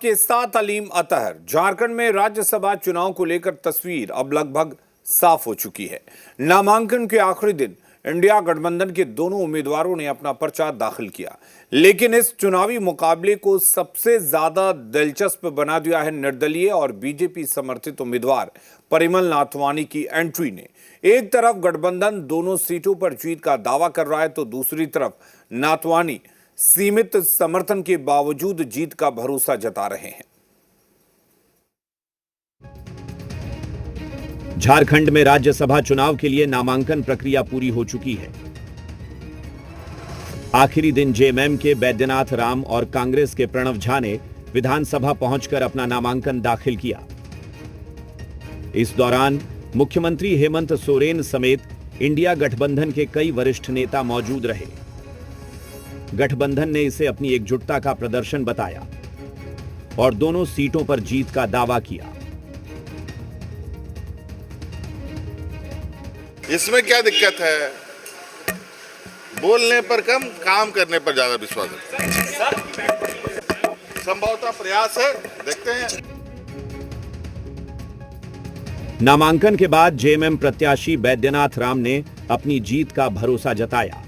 के साथ अलीम अतहर। झारखंड में राज्यसभा चुनाव को लेकर तस्वीर अब लगभग साफ हो चुकी है। नामांकन के आखिरी दिन इंडिया गठबंधन के दोनों उम्मीदवारों ने अपना पर्चा दाखिल किया, लेकिन इस चुनावी मुकाबले को सबसे ज्यादा दिलचस्प बना दिया है निर्दलीय और बीजेपी समर्थित उम्मीदवार परिमल नाथवानी की एंट्री ने। एक तरफ गठबंधन दोनों सीटों पर जीत का दावा कर रहा है, तो दूसरी तरफ नाथवानी सीमित समर्थन के बावजूद जीत का भरोसा जता रहे हैं। झारखंड में राज्यसभा चुनाव के लिए नामांकन प्रक्रिया पूरी हो चुकी है। आखिरी दिन जेएमएम के बैद्यनाथ राम और कांग्रेस के प्रणव झा ने विधानसभा पहुंचकर अपना नामांकन दाखिल किया। इस दौरान मुख्यमंत्री हेमंत सोरेन समेत इंडिया गठबंधन के कई वरिष्ठ नेता मौजूद रहे। गठबंधन ने इसे अपनी एकजुटता का प्रदर्शन बताया और दोनों सीटों पर जीत का दावा किया। इसमें क्या दिक्कत है? बोलने पर कम, काम करने पर ज्यादा विश्वास है। संभवतः प्रयास है, देखते हैं। नामांकन के बाद जेएमएम प्रत्याशी बैद्यनाथ राम ने अपनी जीत का भरोसा जताया।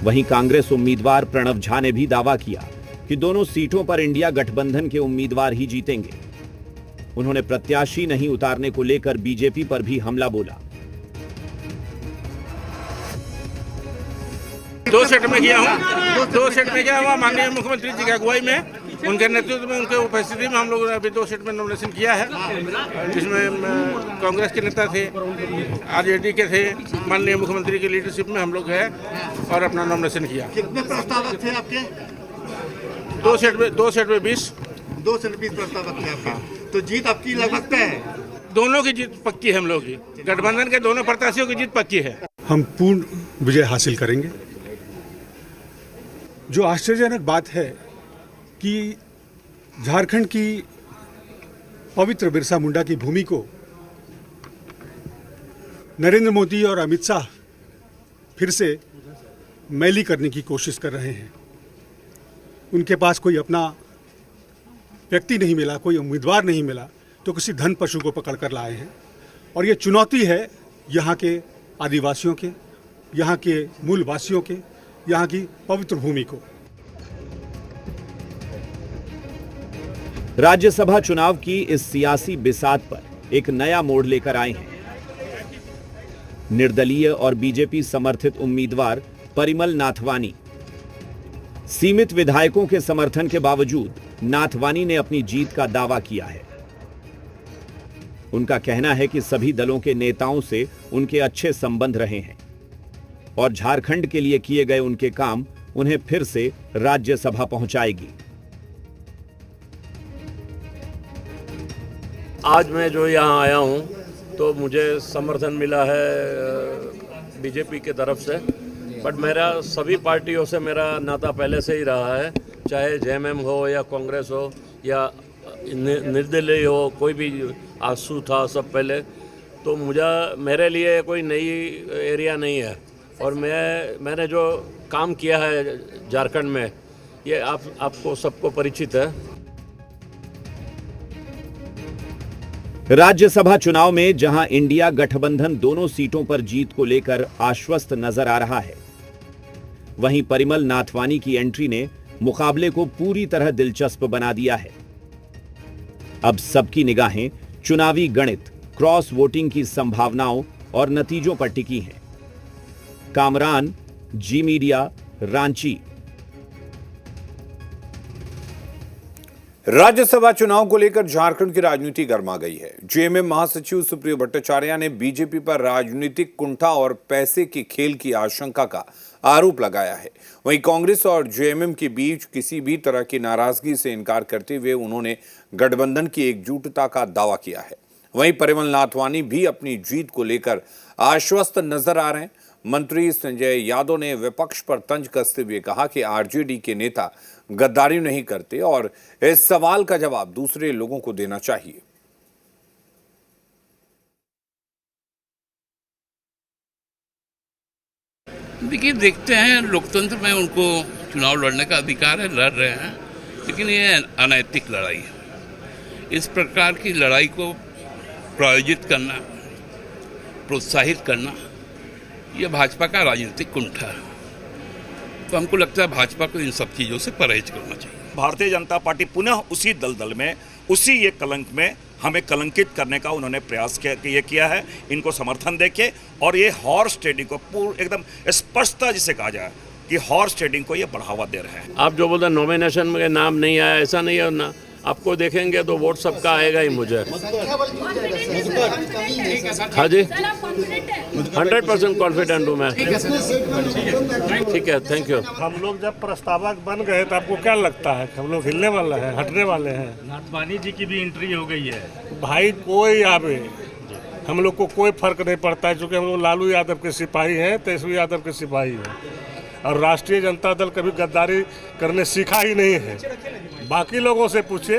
वहीं कांग्रेस उम्मीदवार प्रणव झा ने भी दावा किया कि दोनों सीटों पर इंडिया गठबंधन के उम्मीदवार ही जीतेंगे। उन्होंने प्रत्याशी नहीं उतारने को लेकर बीजेपी पर भी हमला बोला। 2 सेट में गया हुआ माननीय मुख्यमंत्री जी की अगुवाई में, उनके नेतृत्व में, उनके उपस्थिति में हम लोगों ने अभी 2 सेट में नॉमिनेशन किया है, जिसमें कांग्रेस के नेता थे, आरजेडी के थे, माननीय मुख्यमंत्री की लीडरशिप में हम लोग है और अपना नॉमिनेशन किया। कितने प्रस्तावक थे आपके? 2 सेट में 2 सेट में 20 प्रस्तावक थे आपके। तो जीत आपकी लगभग तय है? दोनों की जीत पक्की है। हम लोग की गठबंधन के दोनों प्रत्याशियों की जीत पक्की है। हम पूर्ण विजय हासिल करेंगे। जो आश्चर्यजनक बात है कि झारखंड की पवित्र बिरसा मुंडा की भूमि को नरेंद्र मोदी और अमित शाह फिर से मैली करने की कोशिश कर रहे हैं। उनके पास कोई अपना व्यक्ति नहीं मिला, कोई उम्मीदवार नहीं मिला, तो किसी धन पशु को पकड़ कर लाए हैं। और ये चुनौती है यहाँ के आदिवासियों के, यहाँ के मूलवासियों के, यहाँ की पवित्र भूमि को। राज्यसभा चुनाव की इस सियासी बिसात पर एक नया मोड़ लेकर आए हैं निर्दलीय और बीजेपी समर्थित उम्मीदवार परिमल नाथवानी। सीमित विधायकों के समर्थन के बावजूद नाथवानी ने अपनी जीत का दावा किया है। उनका कहना है कि सभी दलों के नेताओं से उनके अच्छे संबंध रहे हैं और झारखंड के लिए किए गए उनके काम उन्हें फिर से राज्यसभा पहुंचाएगी। आज मैं जो यहाँ आया हूँ तो मुझे समर्थन मिला है बीजेपी के तरफ से, बट मेरा सभी पार्टियों से मेरा नाता पहले से ही रहा है, चाहे जेएमएम हो या कांग्रेस हो या निर्दलीय हो, कोई भी आंसू था सब पहले। तो मेरे लिए कोई नई एरिया नहीं है और मैंने जो काम किया है झारखंड में, ये आपको सबको परिचित है। राज्यसभा चुनाव में जहां इंडिया गठबंधन दोनों सीटों पर जीत को लेकर आश्वस्त नजर आ रहा है, वहीं परिमल नाथवानी की एंट्री ने मुकाबले को पूरी तरह दिलचस्प बना दिया है। अब सबकी निगाहें चुनावी गणित, क्रॉस वोटिंग की संभावनाओं और नतीजों पर टिकी हैं। कामरान, जी मीडिया, रांची। राज्यसभा चुनाव को लेकर झारखंड की राजनीति गर्मा गई है। जेएमएम महासचिव सुप्रियो भट्टाचार्य ने बीजेपी पर राजनीतिक कुंठा और पैसे के खेल की आशंका का आरोप लगाया है। वहीं कांग्रेस और जेएमएम के बीच किसी भी तरह की नाराजगी से इनकार करते हुए उन्होंने गठबंधन की एकजुटता का दावा किया है। वहीं परिमल नाथवानी भी अपनी जीत को लेकर आश्वस्त नजर आ रहे हैं। मंत्री संजय यादव ने विपक्ष पर तंज कसते हुए कहा कि आरजेडी के नेता गद्दारी नहीं करते और इस सवाल का जवाब दूसरे लोगों को देना चाहिए। देखिए, देखते हैं, लोकतंत्र में उनको चुनाव लड़ने का अधिकार है, लड़ रहे हैं। लेकिन ये अनैतिक लड़ाई है। इस प्रकार की लड़ाई को प्रायोजित करना, प्रोत्साहित करना, ये भाजपा का राजनीतिक कुंठा है। तो हमको लगता है भाजपा को इन सब चीज़ों से परहेज करना चाहिए। भारतीय जनता पार्टी पुनः उसी दलदल में, उसी ये कलंक में हमें कलंकित करने का उन्होंने प्रयास किया है। इनको समर्थन देके और ये हॉर्स ट्रेडिंग को एकदम स्पष्टता जिसे कहा जाए कि हॉर्स ट्रेडिंग को ये बढ़ावा दे रहे हैं। आप जो बोलते हैं नॉमिनेशन में नाम नहीं आया, ऐसा नहीं है ना। आपको देखेंगे तो वोट सबका आएगा ही मुझे। हाँ जी, 100% कॉन्फिडेंट हूँ मैं। ठीक है, थैंक यू। हम लोग जब प्रस्तावक बन गए तो आपको क्या लगता है हम लोग हिलने वाला है, हटने वाले हैं? नाथवानी जी की भी एंट्री हो गई है। भाई कोई आवे, हम लोग को कोई फर्क नहीं पड़ता है, क्योंकि हम लोग लालू यादव के सिपाही हैं, तेजस्वी यादव के सिपाही हैं। और राष्ट्रीय जनता दल कभी गद्दारी करने सीखा ही नहीं है। बाकी लोगों से पूछिए।